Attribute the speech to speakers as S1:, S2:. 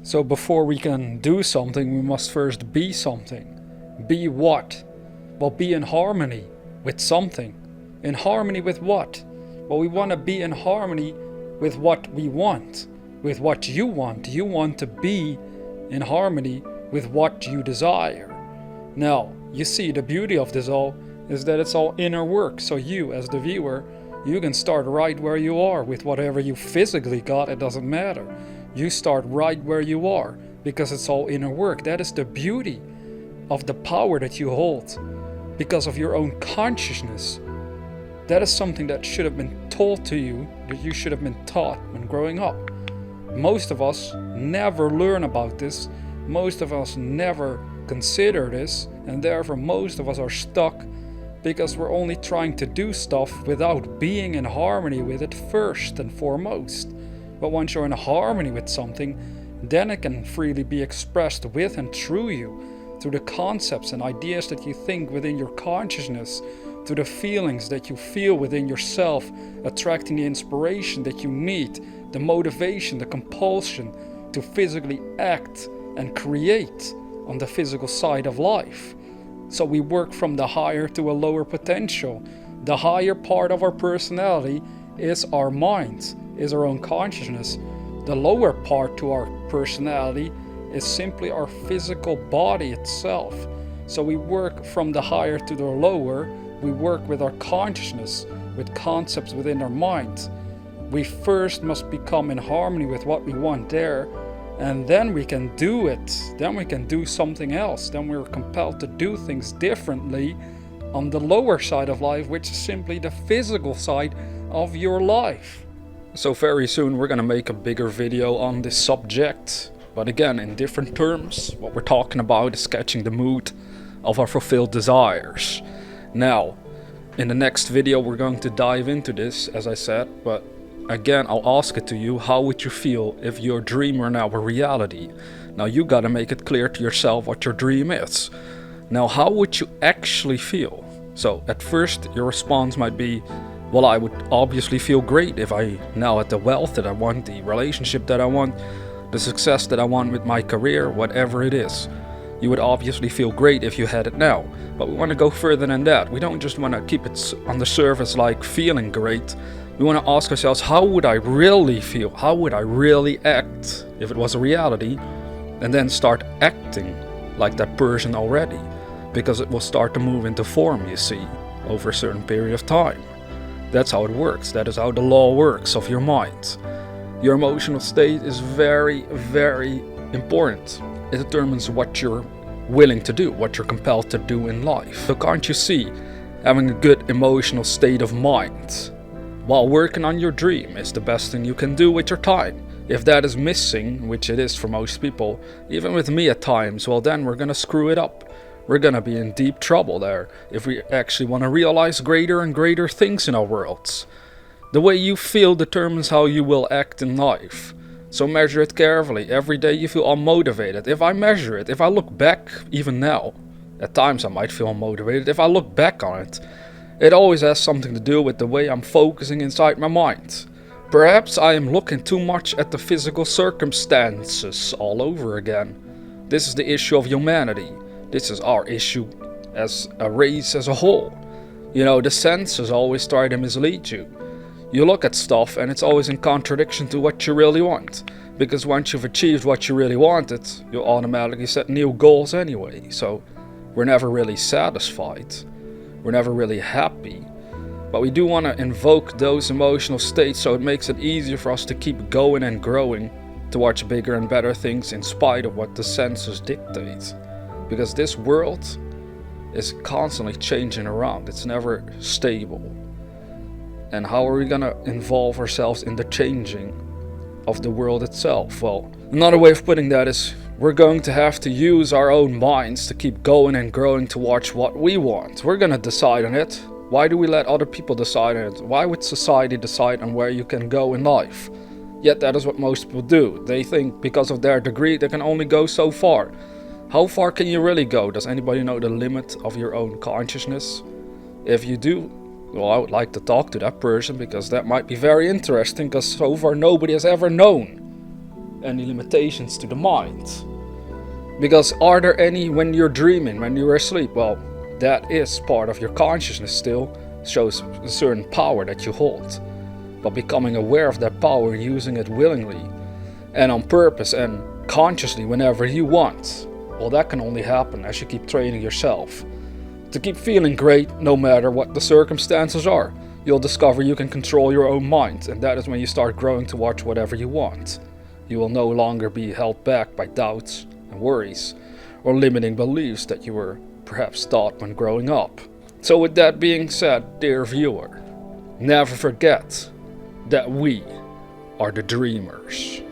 S1: So before we can do something, we must first be something. Be what? Well, be in harmony with something. In harmony with what? Well, we want to be in harmony with what we want, with what you want. You want to be in harmony with what you desire. Now, you see, the beauty of this all is that it's all inner work. So you, as the viewer, you can start right where you are with whatever you physically got. It doesn't matter. You start right where you are because it's all inner work. That is the beauty of the power that you hold because of your own consciousness. That is something that should have been told to you, that you should have been taught when growing up. Most of us never learn about this. Most of us never consider this, and therefore most of us are stuck because we're only trying to do stuff without being in harmony with it first and foremost. But once you're in harmony with something, then it can freely be expressed with and through you, through the concepts and ideas that you think within your consciousness, through the feelings that you feel within yourself, attracting the inspiration that you need, the motivation, the compulsion to physically act and create on the physical side of life. So we work from the higher to a lower potential. The higher part of our personality is our mind, is our own consciousness. The lower part to our personality is simply our physical body itself. So we work from the higher to the lower. We work with our consciousness, with concepts within our mind. We first must become in harmony with what we want there, and then we can do it. Then we can do something else. Then we're compelled to do things differently on the lower side of life, which is simply the physical side of your life. So very soon we're gonna make a bigger video on this subject, but again in different terms. What we're talking about is catching the mood of our fulfilled desires. Now, in the next video we're going to dive into this, as I said, but again I'll ask it to you, how would you feel if your dream were now a reality? Now you gotta make it clear to yourself what your dream is. Now how would you actually feel? So at first your response might be, well, I would obviously feel great if I now had the wealth that I want, the relationship that I want, the success that I want with my career, whatever it is. You would obviously feel great if you had it now, but we want to go further than that. We don't just want to keep it on the surface like feeling great. We want to ask ourselves, how would I really feel? How would I really act if it was a reality? And then start acting like that person already, because it will start to move into form, you see, over a certain period of time. That's how it works. That is how the law works of your mind. Your emotional state is very, very important. It determines what you're willing to do, what you're compelled to do in life. So can't you see, having a good emotional state of mind while working on your dream is the best thing you can do with your time. If that is missing, which it is for most people, even with me at times, well then we're gonna screw it up. We're gonna be in deep trouble there if we actually want to realize greater and greater things in our worlds. The way you feel determines how you will act in life. So measure it carefully. Every day you feel unmotivated. If I measure it, if I look back, even now, at times I might feel unmotivated. If I look back on it, it always has something to do with the way I'm focusing inside my mind. Perhaps I am looking too much at the physical circumstances all over again. This is the issue of humanity. This is our issue as a race as a whole. You know, the senses always try to mislead you. You look at stuff and it's always in contradiction to what you really want. Because once you've achieved what you really wanted, you'll automatically set new goals anyway. So we're never really satisfied. We're never really happy. But we do want to invoke those emotional states so it makes it easier for us to keep going and growing towards bigger and better things in spite of what the senses dictate. Because this world is constantly changing around. It's never stable. And how are we gonna involve ourselves in the changing of the world itself? Well, another way of putting that is we're going to have to use our own minds to keep going and growing towards what we want. We're gonna decide on it. Why do we let other people decide on it? Why would society decide on where you can go in life? Yet that is what most people do. They think because of their degree they can only go so far. How far can you really go? Does anybody know the limit of your own consciousness? If you do, well, I would like to talk to that person because that might be very interesting, because so far nobody has ever known any limitations to the mind. Because are there any when you're dreaming, when you're asleep? Well, that is part of your consciousness still, shows a certain power that you hold. But becoming aware of that power and using it willingly and on purpose and consciously whenever you want, well, that can only happen as you keep training yourself to keep feeling great no matter what the circumstances are. You'll discover you can control your own mind, and that is when you start growing towards whatever you want. You will no longer be held back by doubts and worries or limiting beliefs that you were perhaps taught when growing up. So with that being said, dear viewer, never forget that we are the dreamers.